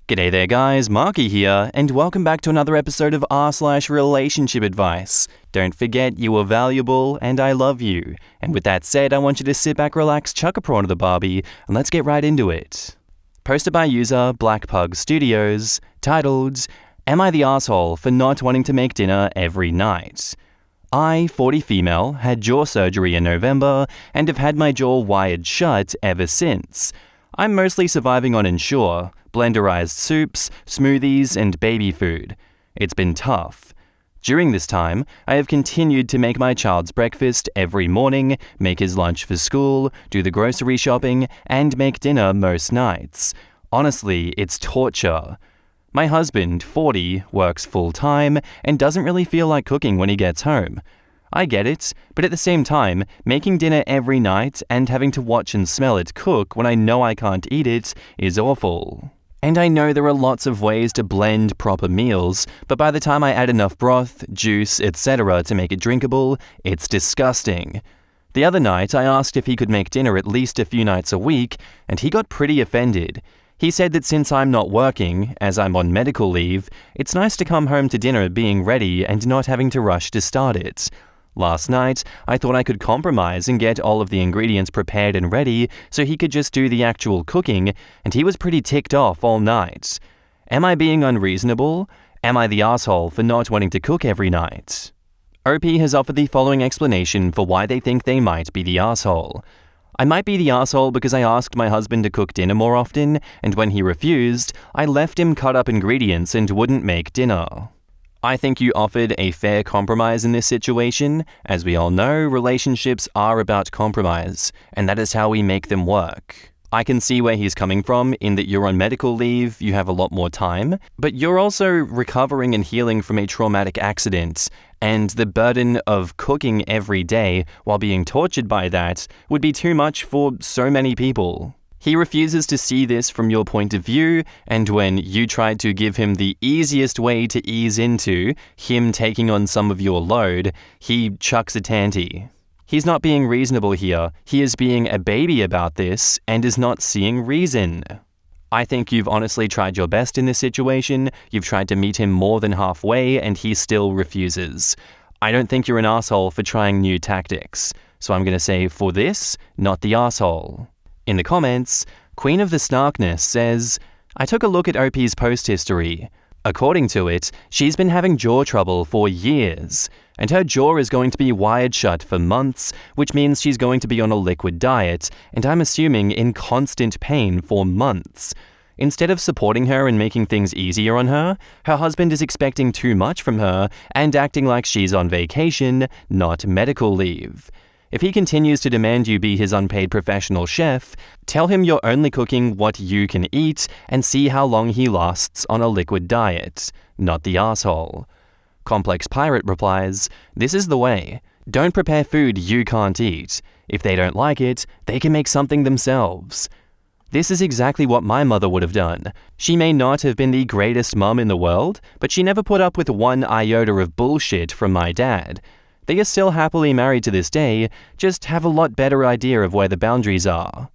G'day there guys, Marky here, and welcome back to another episode of r/relationship advice. Don't forget you are valuable and I love you. And with that said, I want you to sit back, relax, chuck a prawn to the Barbie, and let's get right into it. Posted by user Black Pug Studios, titled, Am I the asshole for not wanting to make dinner every night? I, 40 female, had jaw surgery in November and have had my jaw wired shut ever since. I'm mostly surviving on Ensure, blenderized soups, smoothies, and baby food. It's been tough. During this time, I have continued to make my child's breakfast every morning, make his lunch for school, do the grocery shopping, and make dinner most nights. Honestly, it's torture. My husband, 40, works full-time and doesn't really feel like cooking when he gets home. I get it, but at the same time, making dinner every night and having to watch and smell it cook when I know I can't eat it is awful. And I know there are lots of ways to blend proper meals, but by the time I add enough broth, juice, etc. to make it drinkable, it's disgusting. The other night, I asked if he could make dinner at least a few nights a week, and he got pretty offended. He said that since I'm not working, as I'm on medical leave, it's nice to come home to dinner being ready and not having to rush to start it. Last night, I thought I could compromise and get all of the ingredients prepared and ready so he could just do the actual cooking, and he was pretty ticked off all night. Am I being unreasonable? Am I the asshole for not wanting to cook every night? OP has offered the following explanation for why they think they might be the asshole. I might be the asshole because I asked my husband to cook dinner more often, and when he refused, I left him cut up ingredients and wouldn't make dinner. I think you offered a fair compromise in this situation. As we all know, relationships are about compromise, and that is how we make them work. I can see where he's coming from in that you're on medical leave, you have a lot more time, but you're also recovering and healing from a traumatic accident, and the burden of cooking every day while being tortured by that would be too much for so many people. He refuses to see this from your point of view, and when you try to give him the easiest way to ease into him taking on some of your load, he chucks a tanty. He's not being reasonable here, he is being a baby about this and is not seeing reason. I think you've honestly tried your best in this situation, you've tried to meet him more than halfway and he still refuses. I don't think you're an asshole for trying new tactics, so I'm gonna say for this, not the asshole. In the comments, Queen of the Snarkness says, I took a look at OP's post history. According to it, she's been having jaw trouble for years, and her jaw is going to be wired shut for months, which means she's going to be on a liquid diet, and I'm assuming in constant pain for months. Instead of supporting her and making things easier on her, her husband is expecting too much from her and acting like she's on vacation, not medical leave. If he continues to demand you be his unpaid professional chef, tell him you're only cooking what you can eat and see how long he lasts on a liquid diet, not the asshole. Complex Pirate replies, This is the way. Don't prepare food you can't eat. If they don't like it, they can make something themselves. This is exactly what my mother would have done. She may not have been the greatest mum in the world, but she never put up with one iota of bullshit from my dad. They are still happily married to this day, just have a lot better idea of where the boundaries are.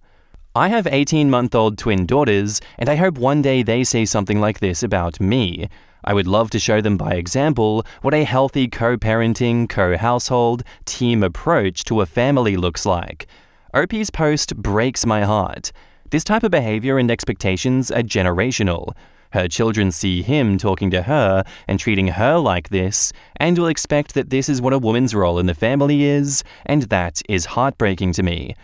I have 18-month-old twin daughters, and I hope one day they say something like this about me. I would love to show them by example what a healthy co-parenting, co-household, team approach to a family looks like. OP's post breaks my heart. This type of behavior and expectations are generational. Her children see him talking to her and treating her like this, and will expect that this is what a woman's role in the family is, and that is heartbreaking to me.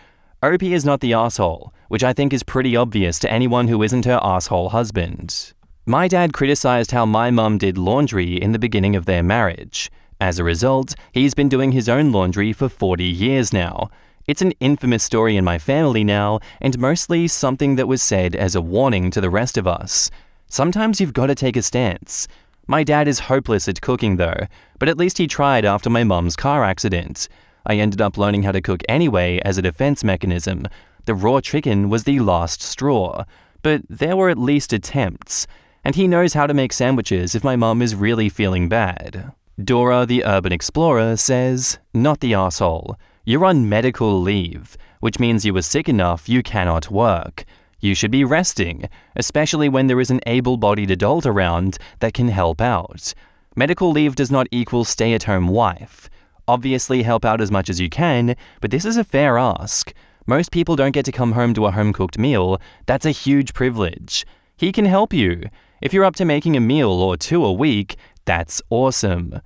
OP is not the asshole, which I think is pretty obvious to anyone who isn't her asshole husband. My dad criticized how my mum did laundry in the beginning of their marriage. As a result, he's been doing his own laundry for 40 years now. It's an infamous story in my family now, and mostly something that was said as a warning to the rest of us. Sometimes you've got to take a stance. My dad is hopeless at cooking though, but at least he tried after my mum's car accident. I ended up learning how to cook anyway as a defense mechanism. The raw chicken was the last straw, but there were at least attempts. And he knows how to make sandwiches if my mum is really feeling bad. Dora the Urban Explorer says, Not the asshole. You're on medical leave, which means you were sick enough you cannot work. You should be resting, especially when there is an able-bodied adult around that can help out. Medical leave does not equal stay-at-home wife. Obviously help out as much as you can, but this is a fair ask. Most people don't get to come home to a home-cooked meal. That's a huge privilege. He can help you. If you're up to making a meal or two a week, that's awesome.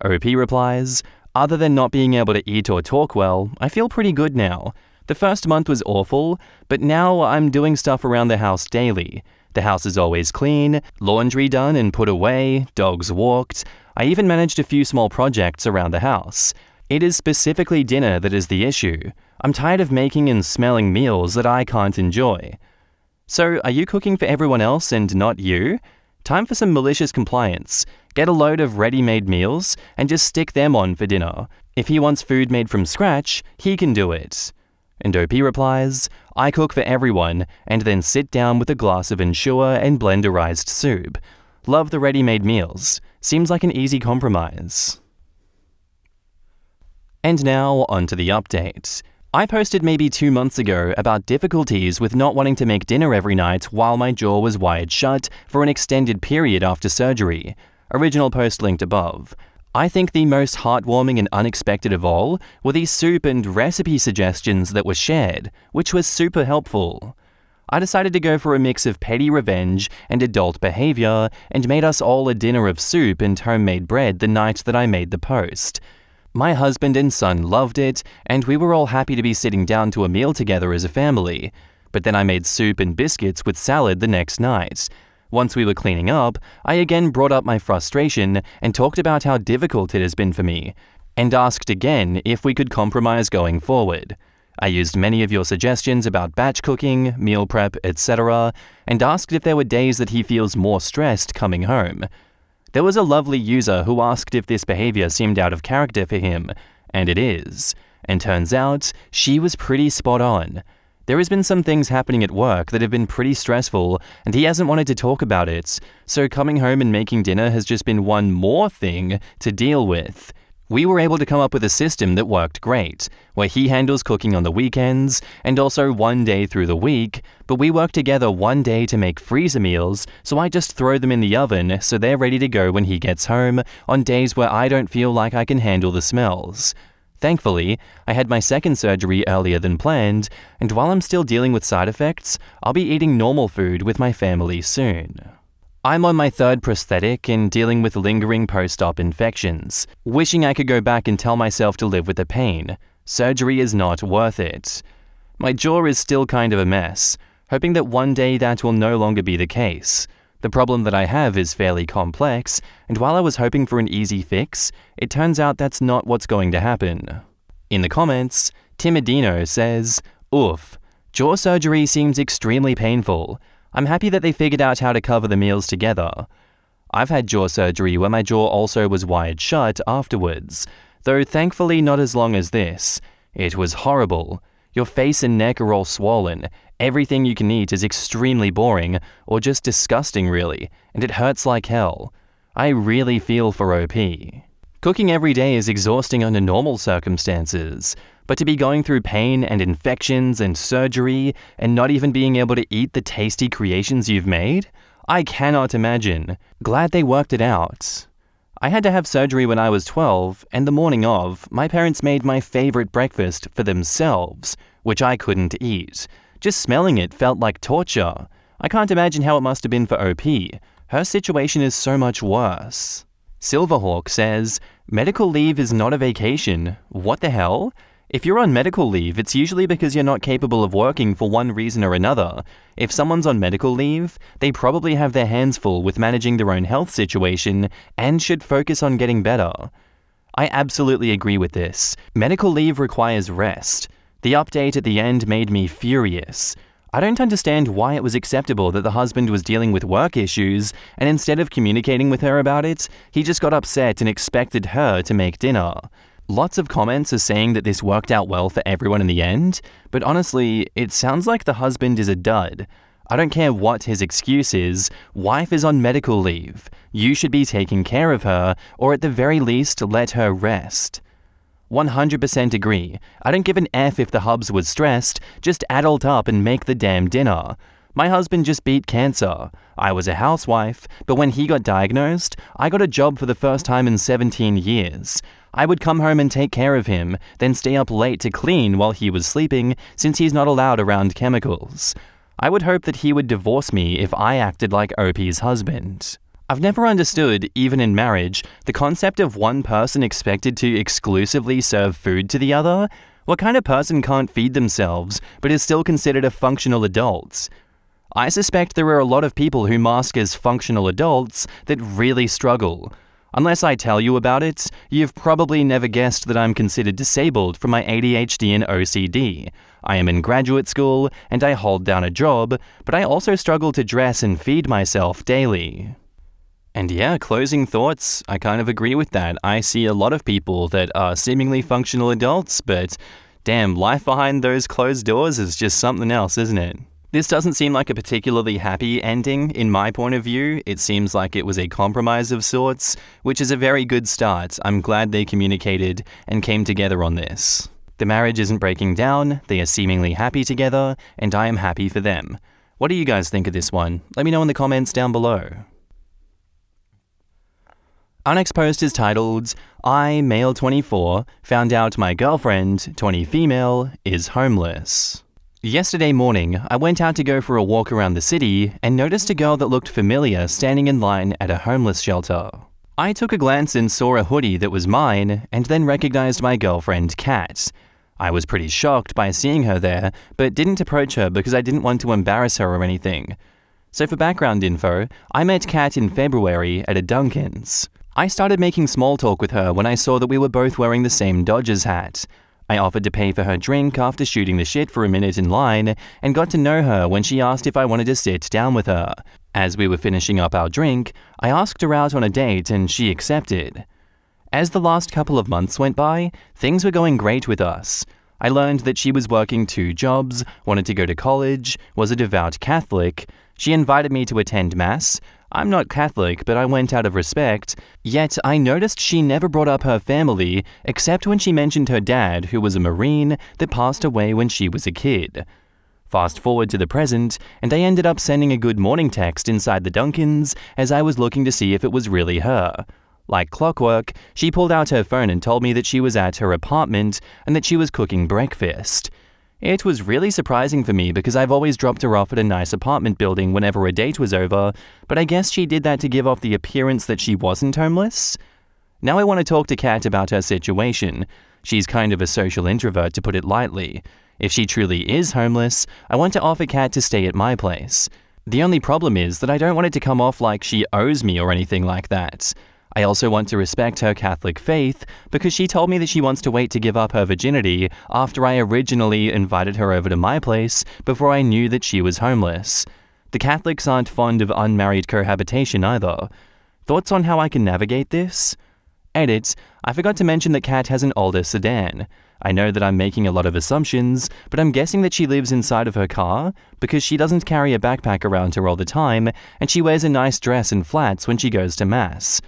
OP replies, other than not being able to eat or talk well, I feel pretty good now. The first month was awful, but now I'm doing stuff around the house daily. The house is always clean, laundry done and put away, dogs walked. I even managed a few small projects around the house. It is specifically dinner that is the issue. I'm tired of making and smelling meals that I can't enjoy. So, are you cooking for everyone else and not you? Time for some malicious compliance. Get a load of ready-made meals and just stick them on for dinner. If he wants food made from scratch, he can do it. And OP replies, I cook for everyone and then sit down with a glass of Ensure and blenderized soup. Love the ready-made meals. Seems like an easy compromise. And now, on to the update. I posted maybe 2 months ago about difficulties with not wanting to make dinner every night while my jaw was wired shut for an extended period after surgery. Original post linked above. I think the most heartwarming and unexpected of all were the soup and recipe suggestions that were shared, which was super helpful. I decided to go for a mix of petty revenge and adult behavior and made us all a dinner of soup and homemade bread the night that I made the post. My husband and son loved it, and we were all happy to be sitting down to a meal together as a family. But then I made soup and biscuits with salad the next night. Once we were cleaning up, I again brought up my frustration and talked about how difficult it has been for me, and asked again if we could compromise going forward. I used many of your suggestions about batch cooking, meal prep, etc., and asked if there were days that he feels more stressed coming home. There was a lovely user who asked if this behavior seemed out of character for him, and it is. And turns out, she was pretty spot on. There has been some things happening at work that have been pretty stressful, and he hasn't wanted to talk about it, so coming home and making dinner has just been one more thing to deal with. We were able to come up with a system that worked great, where he handles cooking on the weekends, and also one day through the week, but we work together one day to make freezer meals, so I just throw them in the oven so they're ready to go when he gets home, on days where I don't feel like I can handle the smells. Thankfully, I had my second surgery earlier than planned, and while I'm still dealing with side effects, I'll be eating normal food with my family soon. I'm on my third prosthetic and dealing with lingering post-op infections, wishing I could go back and tell myself to live with the pain. Surgery is not worth it. My jaw is still kind of a mess, hoping that one day that will no longer be the case. The problem that I have is fairly complex, and while I was hoping for an easy fix, it turns out that's not what's going to happen. In the comments, Timidino says, Oof, jaw surgery seems extremely painful. I'm happy that they figured out how to cover the meals together. I've had jaw surgery where my jaw also was wired shut afterwards, though thankfully not as long as this. It was horrible. Your face and neck are all swollen. Everything you can eat is extremely boring, or just disgusting really, and it hurts like hell. I really feel for OP. Cooking every day is exhausting under normal circumstances, but to be going through pain and infections and surgery and not even being able to eat the tasty creations you've made? I cannot imagine. Glad they worked it out. I had to have surgery when I was 12, and the morning of, my parents made my favorite breakfast for themselves, which I couldn't eat. Just smelling it felt like torture. I can't imagine how it must have been for OP. Her situation is so much worse. Silverhawk says, medical leave is not a vacation. What the hell? If you're on medical leave, it's usually because you're not capable of working for one reason or another. If someone's on medical leave, they probably have their hands full with managing their own health situation and should focus on getting better. I absolutely agree with this. Medical leave requires rest. The update at the end made me furious. I don't understand why it was acceptable that the husband was dealing with work issues, and instead of communicating with her about it, he just got upset and expected her to make dinner. Lots of comments are saying that this worked out well for everyone in the end, but honestly, it sounds like the husband is a dud. I don't care what his excuse is, wife is on medical leave. You should be taking care of her, or at the very least, let her rest. 100% agree. I don't give an F if the hubs was stressed, just adult up and make the damn dinner. My husband just beat cancer. I was a housewife, but when he got diagnosed, I got a job for the first time in 17 years. I would come home and take care of him, then stay up late to clean while he was sleeping since he's not allowed around chemicals. I would hope that he would divorce me if I acted like OP's husband. I've never understood, even in marriage, the concept of one person expected to exclusively serve food to the other. What kind of person can't feed themselves, but is still considered a functional adult? I suspect there are a lot of people who mask as functional adults that really struggle. Unless I tell you about it, you've probably never guessed that I'm considered disabled from my ADHD and OCD. I am in graduate school, and I hold down a job, but I also struggle to dress and feed myself daily. And yeah, closing thoughts, I kind of agree with that. I see a lot of people that are seemingly functional adults, but damn, life behind those closed doors is just something else, isn't it? This doesn't seem like a particularly happy ending in my point of view. It seems like it was a compromise of sorts, which is a very good start. I'm glad they communicated and came together on this. The marriage isn't breaking down, they are seemingly happy together, and I am happy for them. What do you guys think of this one? Let me know in the comments down below. Our next post is titled, I, male 24, found out my girlfriend, 20 female, is homeless. Yesterday morning, I went out to go for a walk around the city and noticed a girl that looked familiar standing in line at a homeless shelter. I took a glance and saw a hoodie that was mine and then recognized my girlfriend, Kat. I was pretty shocked by seeing her there, but didn't approach her because I didn't want to embarrass her or anything. So for background info, I met Kat in February at a Dunkin's. I started making small talk with her when I saw that we were both wearing the same Dodgers hat. I offered to pay for her drink after shooting the shit for a minute in line and got to know her when she asked if I wanted to sit down with her. As we were finishing up our drink, I asked her out on a date and she accepted. As the last couple of months went by, things were going great with us. I learned that she was working 2 jobs, wanted to go to college, was a devout Catholic. She invited me to attend Mass. I'm not Catholic, but I went out of respect. Yet I noticed she never brought up her family, except when she mentioned her dad, who was a Marine, that passed away when she was a kid. Fast forward to the present, and I ended up sending a good morning text inside the Dunkin's as I was looking to see if it was really her. Like clockwork, she pulled out her phone and told me that she was at her apartment and that she was cooking breakfast. It was really surprising for me because I've always dropped her off at a nice apartment building whenever a date was over, but I guess she did that to give off the appearance that she wasn't homeless. Now I want to talk to Kat about her situation. She's kind of a social introvert, to put it lightly. If she truly is homeless, I want to offer Kat to stay at my place. The only problem is that I don't want it to come off like she owes me or anything like that. I also want to respect her Catholic faith because she told me that she wants to wait to give up her virginity after I originally invited her over to my place before I knew that she was homeless. The Catholics aren't fond of unmarried cohabitation either. Thoughts on how I can navigate this? Edit, I forgot to mention that Kat has an older sedan. I know that I'm making a lot of assumptions, but I'm guessing that she lives inside of her car because she doesn't carry a backpack around her all the time and she wears a nice dress and flats when she goes to Mass.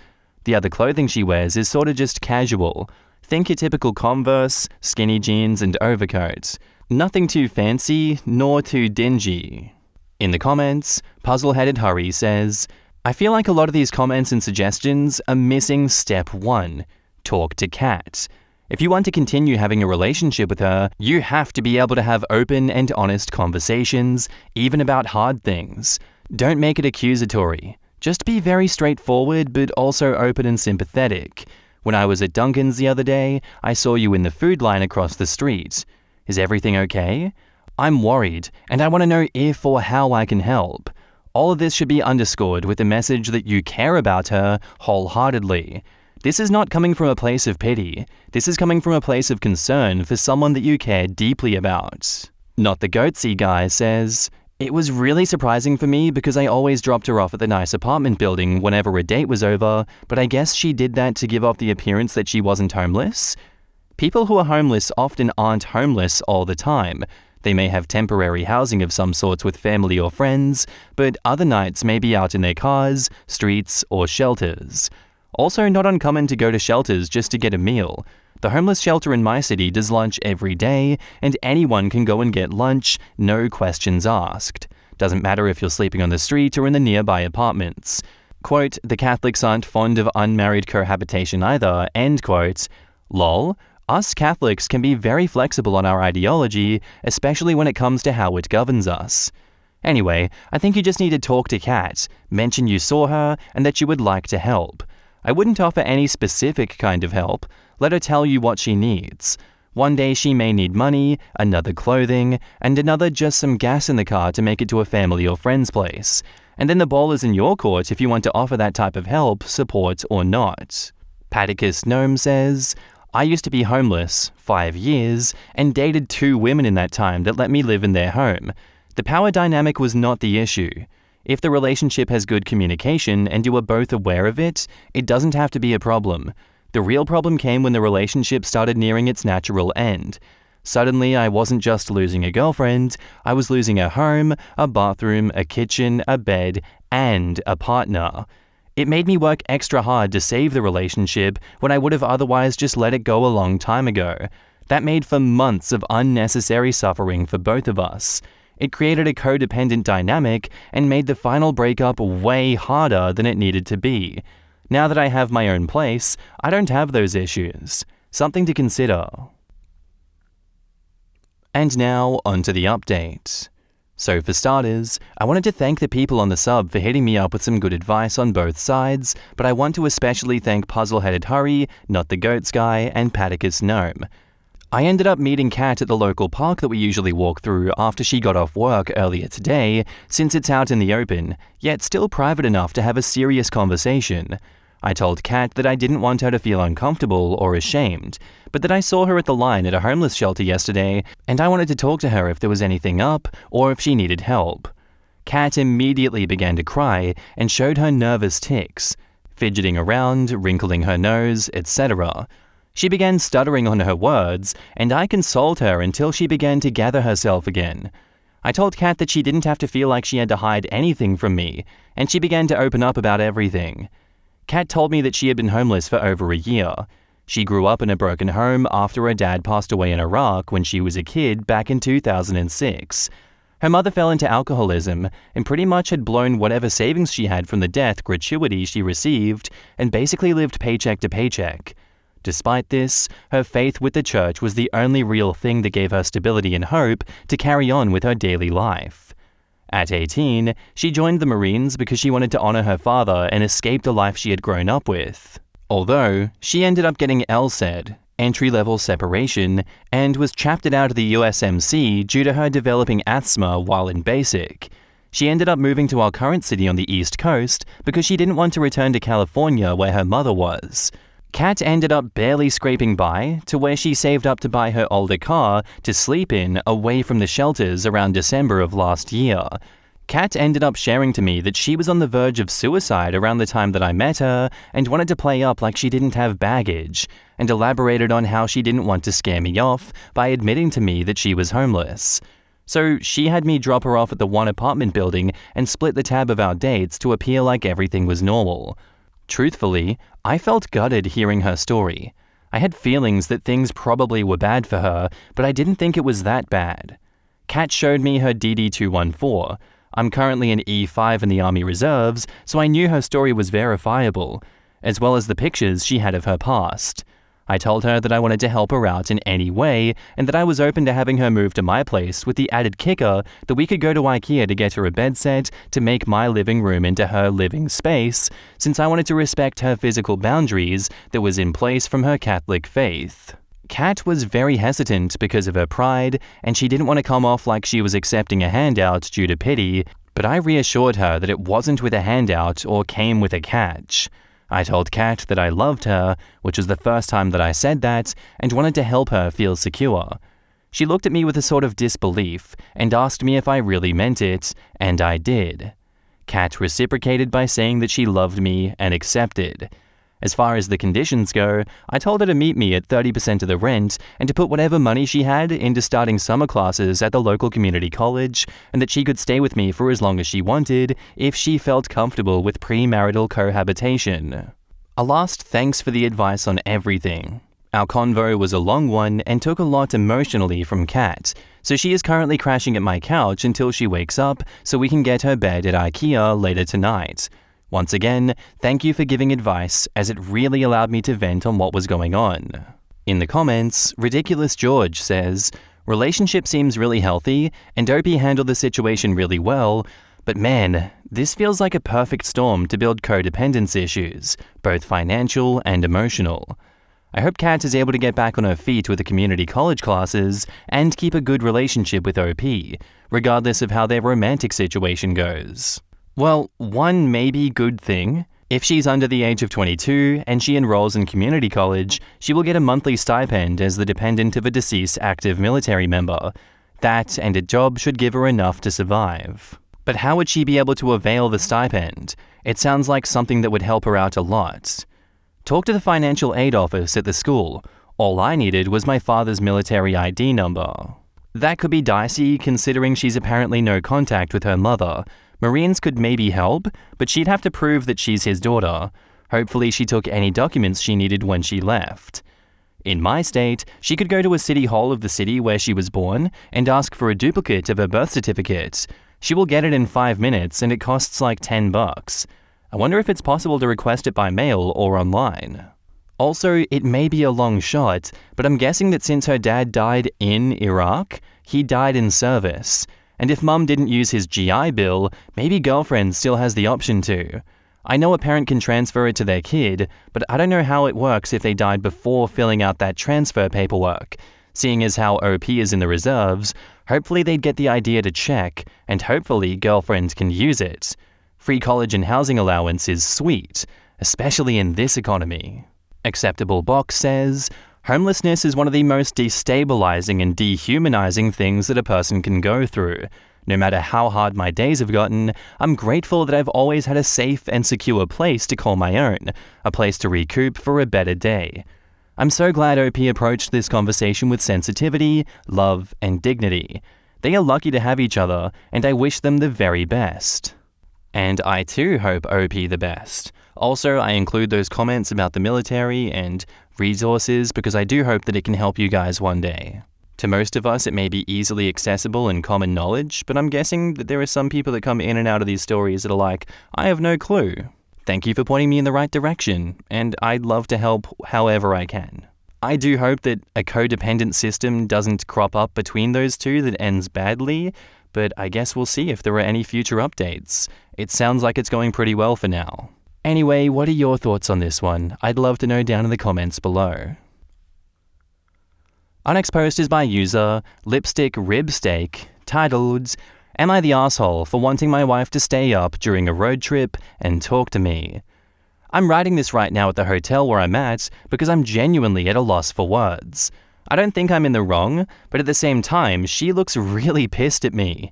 The other clothing she wears is sort of just casual. Think your typical Converse, skinny jeans, and overcoat. Nothing too fancy, nor too dingy. In the comments, Puzzle-Headed Hurry says, I feel like a lot of these comments and suggestions are missing step 1. Talk to Kat. If you want to continue having a relationship with her, you have to be able to have open and honest conversations, even about hard things. Don't make it accusatory. Just be very straightforward, but also open and sympathetic. When I was at Dunkin's the other day, I saw you in the food line across the street. Is everything okay? I'm worried, and I want to know if or how I can help. All of this should be underscored with the message that you care about her wholeheartedly. This is not coming from a place of pity. This is coming from a place of concern for someone that you care deeply about. Not the Goatsy guy says, it was really surprising for me because I always dropped her off at the nice apartment building whenever a date was over, but I guess she did that to give off the appearance that she wasn't homeless. People who are homeless often aren't homeless all the time. They may have temporary housing of some sorts with family or friends, but other nights may be out in their cars, streets, or shelters. Also not uncommon to go to shelters just to get a meal. The homeless shelter in my city does lunch every day, and anyone can go and get lunch, no questions asked. Doesn't matter if you're sleeping on the street or in the nearby apartments. Quote, the Catholics aren't fond of unmarried cohabitation either, end quote. Lol. Us Catholics can be very flexible on our ideology, especially when it comes to how it governs us. Anyway, I think you just need to talk to Kat, mention you saw her, and that you would like to help. I wouldn't offer any specific kind of help. Let her tell you what she needs. One day she may need money, another clothing, and another just some gas in the car to make it to a family or friend's place. And then the ball is in your court if you want to offer that type of help, support, or not. Paticus Gnome says, I used to be homeless 5 years and dated 2 women in that time that let me live in their home. The power dynamic was not the issue. If the relationship has good communication and you are both aware of it, it doesn't have to be a problem. The real problem came when the relationship started nearing its natural end. Suddenly, I wasn't just losing a girlfriend, I was losing a home, a bathroom, a kitchen, a bed, and a partner. It made me work extra hard to save the relationship when I would have otherwise just let it go a long time ago. That made for months of unnecessary suffering for both of us. It created a codependent dynamic and made the final breakup way harder than it needed to be. Now that I have my own place, I don't have those issues. Something to consider. And now, onto the update. So for starters, I wanted to thank the people on the sub for hitting me up with some good advice on both sides, but I want to especially thank Puzzle-Headed Hurry, Not the Goats Guy, and Paticus Gnome. I ended up meeting Kat at the local park that we usually walk through after she got off work earlier today, since it's out in the open, yet still private enough to have a serious conversation. I told Kat that I didn't want her to feel uncomfortable or ashamed, but that I saw her at the line at a homeless shelter yesterday, and I wanted to talk to her if there was anything up or if she needed help. Kat immediately began to cry and showed her nervous tics, fidgeting around, wrinkling her nose, etc. She began stuttering on her words, and I consoled her until she began to gather herself again. I told Kat that she didn't have to feel like she had to hide anything from me, and she began to open up about everything. Kat told me that she had been homeless for over a year. She grew up in a broken home after her dad passed away in Iraq when she was a kid back in 2006. Her mother fell into alcoholism and pretty much had blown whatever savings she had from the death gratuity she received and basically lived paycheck to paycheck. Despite this, her faith with the church was the only real thing that gave her stability and hope to carry on with her daily life. At 18, she joined the Marines because she wanted to honor her father and escape the life she had grown up with. Although, she ended up getting LSED, entry-level separation, and was chaptered out of the USMC due to her developing asthma while in basic. She ended up moving to our current city on the East Coast because she didn't want to return to California where her mother was. Kat ended up barely scraping by to where she saved up to buy her older car to sleep in away from the shelters around December of last year. Kat ended up sharing to me that she was on the verge of suicide around the time that I met her and wanted to play up like she didn't have baggage, and elaborated on how she didn't want to scare me off by admitting to me that she was homeless. So she had me drop her off at the one apartment building and split the tab of our dates to appear like everything was normal. Truthfully, I felt gutted hearing her story. I had feelings that things probably were bad for her, but I didn't think it was that bad. Kat showed me her DD-214. I'm currently an E5 in the Army Reserves, so I knew her story was verifiable, as well as the pictures she had of her past. I told her that I wanted to help her out in any way, and that I was open to having her move to my place with the added kicker that we could go to IKEA to get her a bed set to make my living room into her living space, since I wanted to respect her physical boundaries that was in place from her Catholic faith. Kat was very hesitant because of her pride, and she didn't want to come off like she was accepting a handout due to pity, but I reassured her that it wasn't with a handout or came with a catch. I told Kat that I loved her, which was the first time that I said that, and wanted to help her feel secure. She looked at me with a sort of disbelief and asked me if I really meant it, and I did. Kat reciprocated by saying that she loved me and accepted. As far as the conditions go, I told her to meet me at 30% of the rent and to put whatever money she had into starting summer classes at the local community college, and that she could stay with me for as long as she wanted if she felt comfortable with premarital cohabitation. A last thanks for the advice on everything. Our convo was a long one and took a lot emotionally from Kat, so she is currently crashing at my couch until she wakes up so we can get her bed at IKEA later tonight. Once again, thank you for giving advice, as it really allowed me to vent on what was going on. In the comments, Ridiculous George says, "Relationship seems really healthy, and Dopey handled the situation really well, but man, this feels like a perfect storm to build codependence issues, both financial and emotional. I hope Kat is able to get back on her feet with the community college classes and keep a good relationship with OP, regardless of how their romantic situation goes." Well, one maybe good thing. If she's under the age of 22 and she enrolls in community college, she will get a monthly stipend as the dependent of a deceased active military member. That and a job should give her enough to survive. But how would she be able to avail the stipend? It sounds like something that would help her out a lot. Talk to the financial aid office at the school. All I needed was my father's military ID number. That could be dicey considering she's apparently no contact with her mother. Marines could maybe help, but she'd have to prove that she's his daughter. Hopefully she took any documents she needed when she left. In my state, she could go to a city hall of the city where she was born and ask for a duplicate of her birth certificate. She will get it in 5 minutes and it costs like $10. I wonder if it's possible to request it by mail or online. Also, it may be a long shot, but I'm guessing that since her dad died in Iraq, he died in service. And if mum didn't use his GI Bill, maybe girlfriend still has the option to. I know a parent can transfer it to their kid, but I don't know how it works if they died before filling out that transfer paperwork. Seeing as how OP is in the reserves, hopefully they'd get the idea to check, and hopefully girlfriend can use it. Free college and housing allowance is sweet, especially in this economy. Acceptable Box says, "Homelessness is one of the most destabilizing and dehumanizing things that a person can go through. No matter how hard my days have gotten, I'm grateful that I've always had a safe and secure place to call my own, a place to recoup for a better day. I'm so glad OP approached this conversation with sensitivity, love, and dignity. They are lucky to have each other, and I wish them the very best." And I too hope OP the best. Also, I include those comments about the military and resources because I do hope that it can help you guys one day. To most of us, it may be easily accessible and common knowledge, but I'm guessing that there are some people that come in and out of these stories that are like, I have no clue. Thank you for pointing me in the right direction, and I'd love to help however I can. I do hope that a codependent system doesn't crop up between those two that ends badly, but I guess we'll see if there are any future updates. It sounds like it's going pretty well for now. Anyway, what are your thoughts on this one? I'd love to know down in the comments below. Our next post is by user Lipstick Ribsteak, titled, "Am I the asshole for wanting my wife to stay up during a road trip and talk to me? I'm writing this right now at the hotel where I'm at because I'm genuinely at a loss for words. I don't think I'm in the wrong, but at the same time, she looks really pissed at me.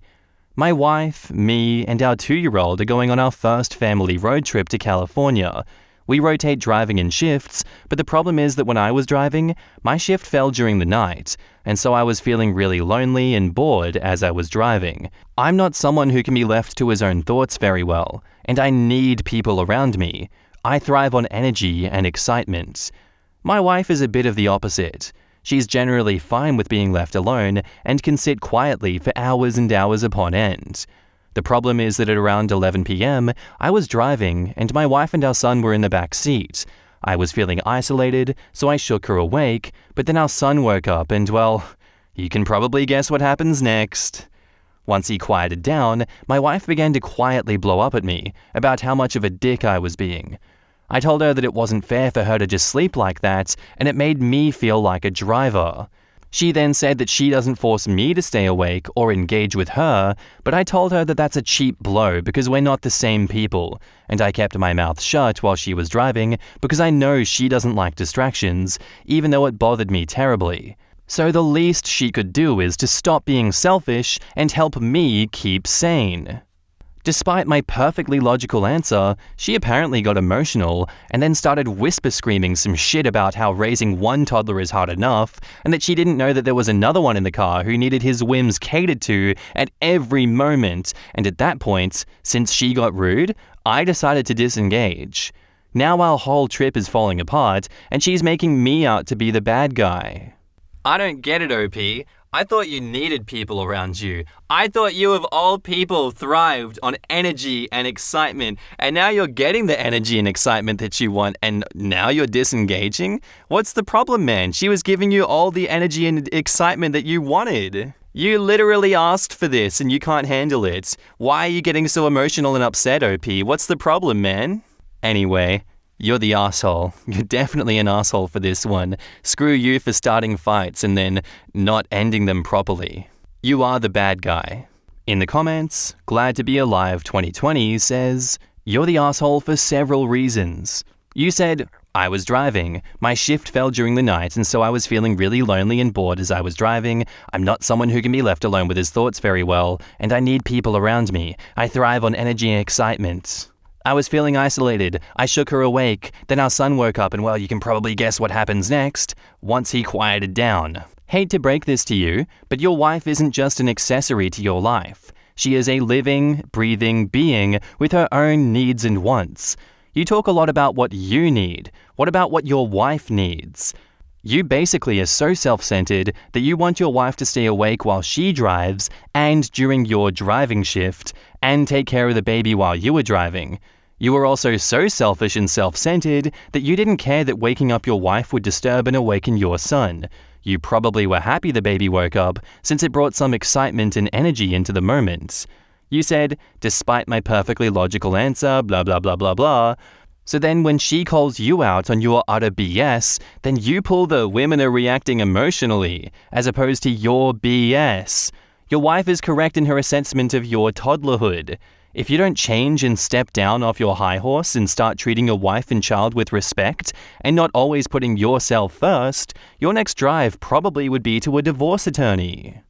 My wife, me, and our 2-year-old are going on our first family road trip to California. We rotate driving in shifts, but the problem is that when I was driving, my shift fell during the night, and so I was feeling really lonely and bored as I was driving. I'm not someone who can be left to his own thoughts very well, and I need people around me. I thrive on energy and excitement. My wife is a bit of the opposite. She's generally fine with being left alone and can sit quietly for hours and hours upon end. The problem is that at around 11 p.m., I was driving and my wife and our son were in the back seat. I was feeling isolated, so I shook her awake, but then our son woke up and, well, you can probably guess what happens next. Once he quieted down, my wife began to quietly blow up at me about how much of a dick I was being. I told her that it wasn't fair for her to just sleep like that, and it made me feel like a driver. She then said that she doesn't force me to stay awake or engage with her, but I told her that that's a cheap blow because we're not the same people, and I kept my mouth shut while she was driving because I know she doesn't like distractions, even though it bothered me terribly. So the least she could do is to stop being selfish and help me keep sane. Despite my perfectly logical answer, she apparently got emotional and then started whisper screaming some shit about how raising one toddler is hard enough and that she didn't know that there was another one in the car who needed his whims catered to at every moment, and at that point, since she got rude, I decided to disengage. Now our whole trip is falling apart, and she's making me out to be the bad guy. I don't get it, OP. I thought you needed people around you. I thought you of all people thrived on energy and excitement, and now you're getting the energy and excitement that you want, and now you're disengaging? What's the problem, man? She was giving you all the energy and excitement that you wanted. You literally asked for this and you can't handle it. Why are you getting so emotional and upset, OP? What's the problem, man? Anyway, you're the asshole. You're definitely an asshole for this one. Screw you for starting fights and then not ending them properly. You are the bad guy. In the comments, Glad to Be Alive 2020 says, "You're the asshole for several reasons. You said, I was driving. My shift fell during the night, and so I was feeling really lonely and bored as I was driving. I'm not someone who can be left alone with his thoughts very well, and I need people around me. I thrive on energy and excitement. I was feeling isolated. I shook her awake. Then our son woke up, and well, you can probably guess what happens next. Once he quieted down. Hate to break this to you, but your wife isn't just an accessory to your life. She is a living, breathing being with her own needs and wants. You talk a lot about what you need. What about what your wife needs? You basically are so self-centered that you want your wife to stay awake while she drives and during your driving shift and take care of the baby while you were driving. You were also so selfish and self-centered that you didn't care that waking up your wife would disturb and awaken your son. You probably were happy the baby woke up since it brought some excitement and energy into the moment. You said, despite my perfectly logical answer, blah blah blah blah blah. So then when she calls you out on your utter BS, then you pull the women are reacting emotionally, as opposed to your BS. Your wife is correct in her assessment of your toddlerhood. If you don't change and step down off your high horse and start treating your wife and child with respect, and not always putting yourself first, your next drive probably would be to a divorce attorney.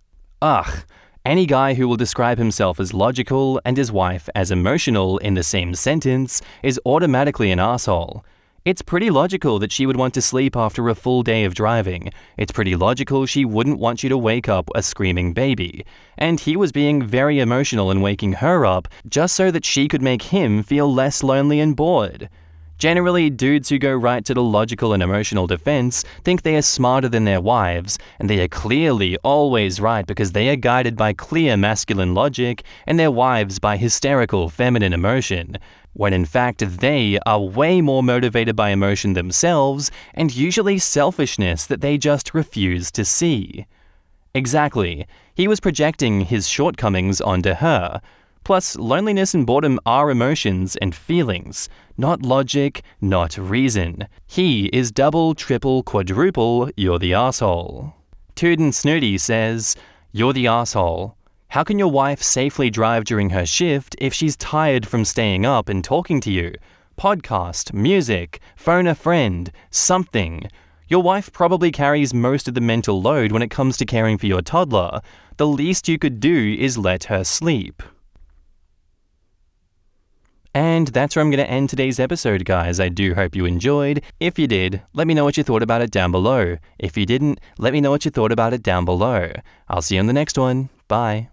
Ugh. Any guy who will describe himself as logical and his wife as emotional in the same sentence is automatically an asshole. It's pretty logical that she would want to sleep after a full day of driving. It's pretty logical she wouldn't want you to wake up a screaming baby. And he was being very emotional and waking her up just so that she could make him feel less lonely and bored. Generally, dudes who go right to the logical and emotional defense think they are smarter than their wives, and they are clearly always right because they are guided by clear masculine logic and their wives by hysterical feminine emotion, when in fact they are way more motivated by emotion themselves and usually selfishness that they just refuse to see. Exactly, he was projecting his shortcomings onto her. Plus, loneliness and boredom are emotions and feelings, not logic, not reason. He is double, triple, quadruple, you're the asshole. Tootin' Snooty says, you're the asshole. How can your wife safely drive during her shift if she's tired from staying up and talking to you? Podcast, music, phone a friend, something. Your wife probably carries most of the mental load when it comes to caring for your toddler. The least you could do is let her sleep. And that's where I'm going to end today's episode, guys. I do hope you enjoyed. If you did, let me know what you thought about it down below. If you didn't, let me know what you thought about it down below. I'll see you on the next one. Bye.